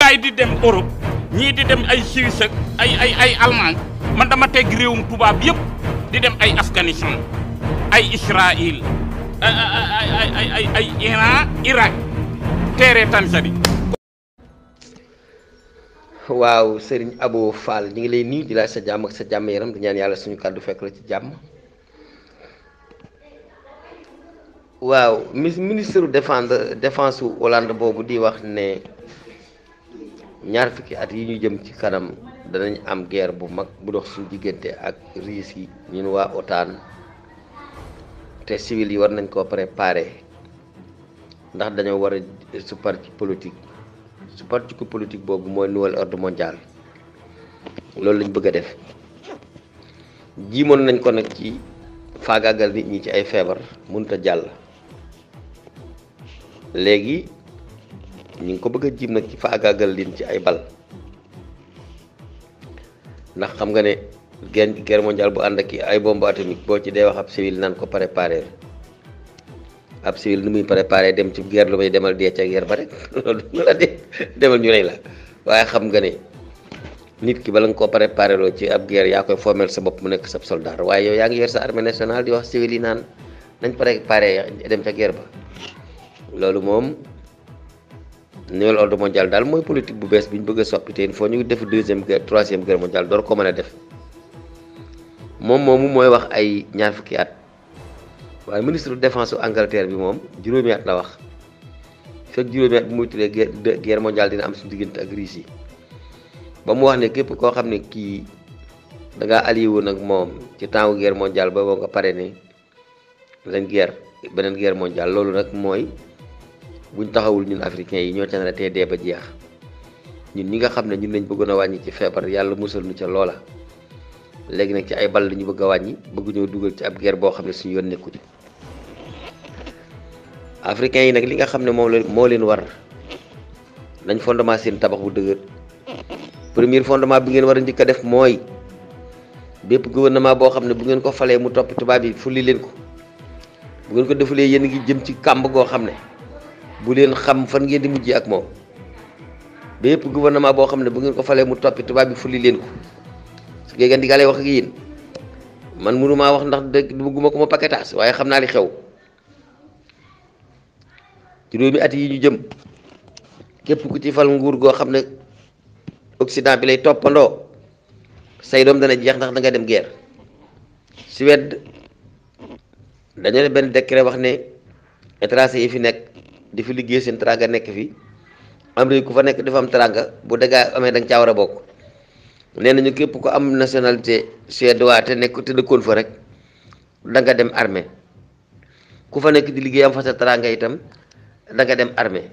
gaay di dem Europe ñii di dem ay Suisse ak ay Allemagne man dama teg réewum tubaab yëpp di dem ay Afghanistan ay Israël ay Iran Irak teere Tanzanie. waaw Serigne Abo Fall ñu ngi lay nuyu di la sa jàmm ak sa jàmm yaram di ñaan yàlla suñu kàddu fekk la ci jàmm. waaw ministre défense Hollande boobu di wax ne ñaar fukki at yi ñu jëm ci kanam danañ am guerre bu mag bu dox suñu diggante ak Russie ñun waa OTAN te civil yi war nañ koo préparer ndax dañoo war a su parti politique boobu mooy nouvel ordre mondial loolu lañ bëgg a def jiimoon nañ ko nag ci faagaagal nit ñi ci ay feebar mënut a jàll léegi ñu ngi ko bëgg a jiim nag ci faagaagal leen ci ay bal ndax xam nga ne guerre mondiale bu ànd ak ay bombe atomique boo ci dee wax ab civil naan ko préparer ab civil nu muy préparer dem ci guerre lu may demal dee ca guerre ba rek loolu nu la de demal ñu rey la waaye xam nga ne nit ki bala nga koo préparer loo ci ab guerre yaa koy formel sa bopp mu nekk sa soldat waaye yow yaa ngi yor sa armée nationale di wax civil yi naan nañ préparer dem ca guerre ba loolu moom nouvel ordre mondial daal mooy politique bu bees bi ñu bëgg a soppi te il faut ñu def troisième guerre mondiale door ko mën a def moom moomu mooy wax ay ñaar fukki at waaye ministre de défense u Angleterre bi moom juróomi at la wax fekk juróomi at bu muy tuddee guerre mondiale dina am suñu diggante ak Russie ba mu wax ne képp koo xam ne kii da ngaa allié woon ak moom ci temps guerre mondiale ba boo nga pare ne beneen guerre mondiale loolu nag mooy buñ taxawul ñun africains yi ñoo ca nar a tee dee ba jeex ñun ñi nga xam ne ñun lañ bëggoon a wàññi ci feebar yàlla musal nu ca loola léegi nag ci ay bal lañu bëgg a wàññi bëgg ñoo dugal ci ab guerre boo xam ne suñu yoon nekku ci africains yi nag li nga xam ne moo leen war nañ fondement seen tabax bu dëgër premier fondement bi ngeen war a njëkk a def mooy bépp gouvernement boo xam ne bu ngeen ko falee mu topp tubaab yi fulli leen ko bu ngeen ko defulee yéen ngi jëm ci kàmb goo xam ne bu leen xam fan ngeen di mujjee ak moom bépp gouvernement boo xam ne bu ngeen ko falee mu toppi tubaab bi fulli leen ko su ngeen di galee wax ak yéen man mënumaa wax ndax dëgg bëgguma ko ma paquetage waaye xam naa li xew juróomi at yi ñu jëm képp ku ci fal nguur goo xam ne Occident bi lay toppandoo say doom dana jeex ndax da nga dem guerre Suède dañoo ne benn décret wax ne étranger yi fi nekk di fi liggéey seen teranga nekk fi am réew ku fa nekk dafa am teranga bu dëggaa amee da nga caa war a bokk nee nañu képp ku am nationalité suédois te dëkkoon fa rek da nga dem armée ku fa nekk di liggéey am fa sa teranga itam da nga dem armée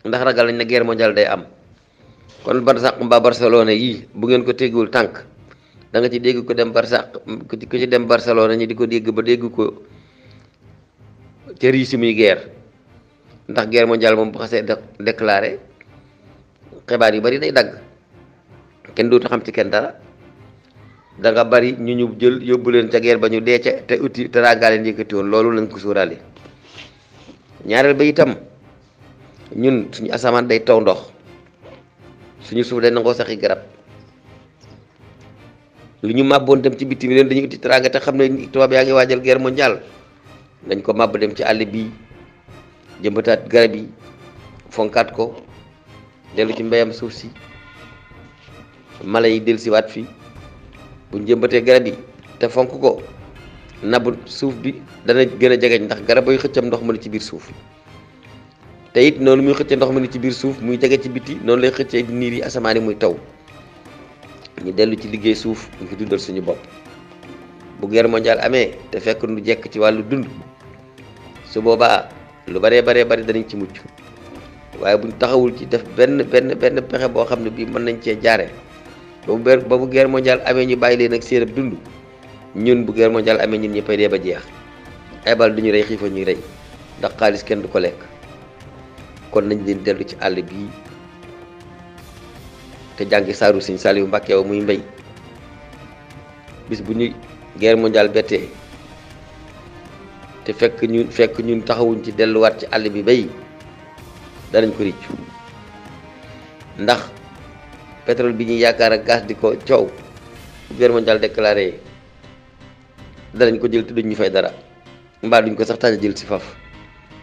ndax ragal nañ ne guerre mondiale day am kon Barsaq mbaa Barcelone yii bu ngeen ko teggul tànk da nga ci dégg ko dem Barsaq ku ci dem Barcelone ñi di ko dégg ba dégg ko ca Russie muy guerre ndax guerre mondiale moom bu xasee déclaré xibaar yu bari day dagg kenn dootu xam ci kenn dara da nga bari ñu jël yóbbu leen ca guerre ba ñu dee ca te uti te rangaa leen yëkkati woon loolu lañ ko sóoraale ñaareel ba itam ñun suñu asamaan day taw ndox suñu suuf day nangoo saxi garab lu ñu màbboon dem ci bitim leen dañuy uti teranga te xam ne tubaab yaa ngi waajal guerre mondiale dañ ko màbb dem ci àll bi jëmbataat garab yi fonkaat ko dellu ci mbéyam suuf si mala yi dellusiwaat fii buñ jëmbatee garab yi te fonk ko nabu suuf bi dana gën a jegeñ ndax garab bay xëccam ndox mu ne ci biir suuf te it noonu muy xëcce ndox mu ne ci biir suuf muy jege ci biti noonu lay xëccee di niir yi asamaan yi muy taw ñu dellu ci liggéey suuf ñu fi dundal suñu bopp bu guerre mondiale amee te fekk nu jekk ci wàllu dund su boobaa lu bari danañ ci mucc waaye buñ taxawul ci def benn pexe boo xam ne bii mën nañ cee jaare ba bu guerre mondiale amee ñu bàyyi leen ak seen ab dund ñun bu guerre mondiale amee ñun ñëppay dee ba jeex ay bal duñu rey xiifa ñuy rey ndax xaalis kenn du ko lekk kon nañ leen dellu ci àll bii te jàngi saaru Sëñ Saliou Mbàkke wa muy mbéy bis bu ñu guerre mondiale bettee te fekk ñun taxawuñ ci delluwaat ci àll bi bay danañ ko riccu ndax pétrole bi ñuy yaakaar ak gaz di ko coow guerre mondiale déclaré danañ ko jël te duñ ñu fay dara mbaa duñ ko sax tañ jël si faf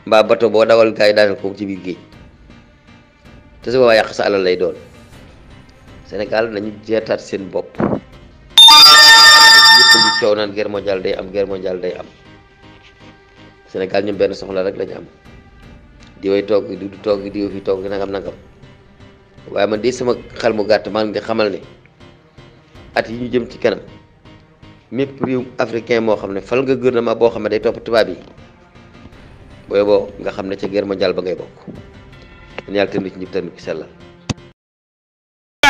mbaa bato boo dawal gars yi daaneel ko ci biir géej te su boobaa yàq sa alal lay doon. Sénégal nañu jeetaat seen bopp ñëpp ñu coow naan guerre mondiale day am guerre mondiale day am Sénégal ñoom benn soxla rek lañu am di way toog du toog di fi toog nangam waaye man de sama xel mu gàtt maa ngi di xamal ne at yi ñu jëm ci kanam mépp réew africain moo xam ne fal nga gouvernement boo xam ne day topp tubaab yi boo nga xam ne ca guerre mondiale ba ngay bokk ñu yàlla tamit ñëpp tamit ki sellal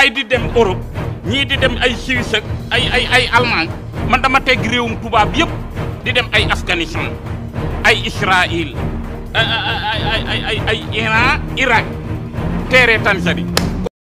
ay di dem Europe ñii di dem ay Suisse ak ay Allemagne man dama teg réewum tubaab yëpp di dem ay Afghanistan ay Israël ay Iran Irak teere Tanzanie